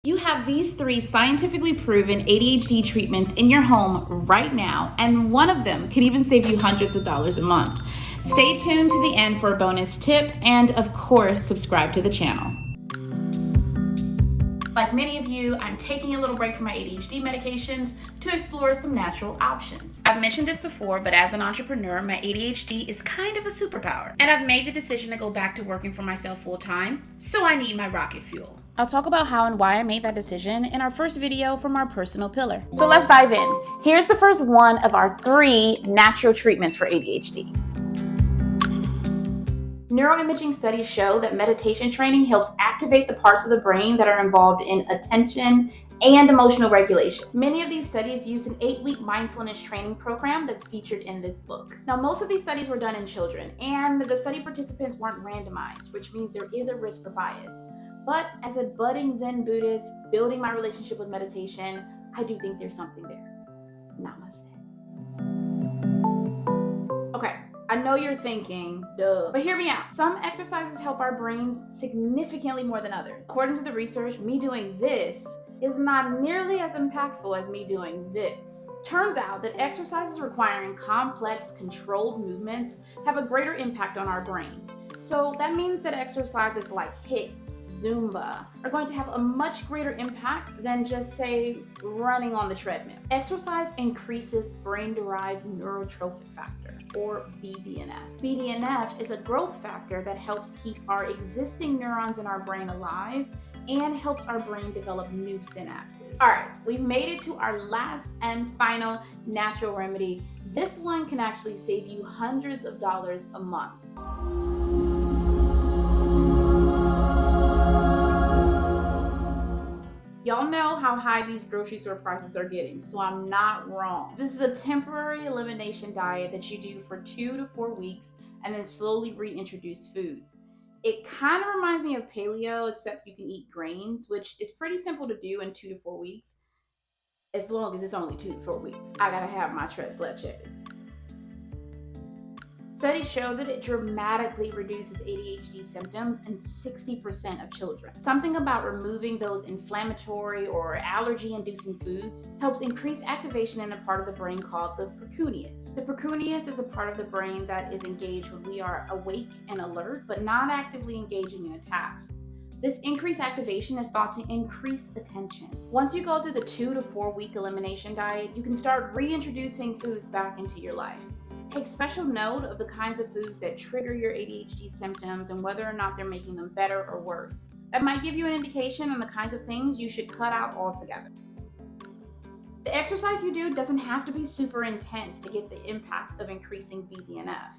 You have these 3 scientifically proven ADHD treatments in your home right now, and one of them can even save you hundreds of dollars a month. Stay tuned to the end for a bonus tip, and of course, subscribe to the channel. Like many of you, I'm taking a little break from my ADHD medications to explore some natural options. I've mentioned this before, but as an entrepreneur, my ADHD is kind of a superpower, and I've made the decision to go back to working for myself full time, so I need my rocket fuel. I'll talk about how and why I made that decision in our first video from our personal pillar. So let's dive in. Here's the first one of our 3 natural treatments for ADHD. Neuroimaging studies show that meditation training helps activate the parts of the brain that are involved in attention and emotional regulation. Many of these studies use an 8-week mindfulness training program that's featured in this book. Now, most of these studies were done in children, and the study participants weren't randomized, which means there is a risk for bias. But as a budding Zen Buddhist, building my relationship with meditation, I do think there's something there. Namaste. Okay, I know you're thinking, duh, but hear me out. Some exercises help our brains significantly more than others. According to the research, me doing this is not nearly as impactful as me doing this. Turns out that exercises requiring complex, controlled movements have a greater impact on our brain. So that means that exercises like HIIT, Zumba are going to have a much greater impact than just, say, running on the treadmill. Exercise increases brain-derived neurotrophic factor, or BDNF. BDNF is a growth factor that helps keep our existing neurons in our brain alive and helps our brain develop new synapses. All right, we've made it to our last and final natural remedy. This one can actually save you hundreds of dollars a month. Y'all know how high these grocery store prices are getting, so I'm not wrong. This is a temporary elimination diet that you do for 2 to 4 weeks and then slowly reintroduce foods. It kind of reminds me of paleo, except you can eat grains, which is pretty simple to do in 2 to 4 weeks, as long as it's only 2 to 4 weeks. I gotta have my trust left checked. Studies show that it dramatically reduces ADHD symptoms in 60% of children. Something about removing those inflammatory or allergy-inducing foods helps increase activation in a part of the brain called the precuneus. The precuneus is a part of the brain that is engaged when we are awake and alert, but not actively engaging in a task. This increased activation is thought to increase attention. Once you go through the 2 to 4 week elimination diet, you can start reintroducing foods back into your life. Take special note of the kinds of foods that trigger your ADHD symptoms and whether or not they're making them better or worse. That might give you an indication on the kinds of things you should cut out altogether. The exercise you do doesn't have to be super intense to get the impact of increasing BDNF.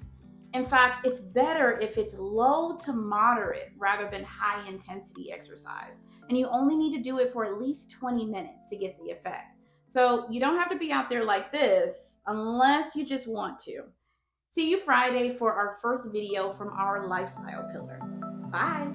In fact, it's better if it's low to moderate rather than high intensity exercise, and you only need to do it for at least 20 minutes to get the effect. So you don't have to be out there like this unless you just want to. See you Friday for our first video from our lifestyle pillar. Bye.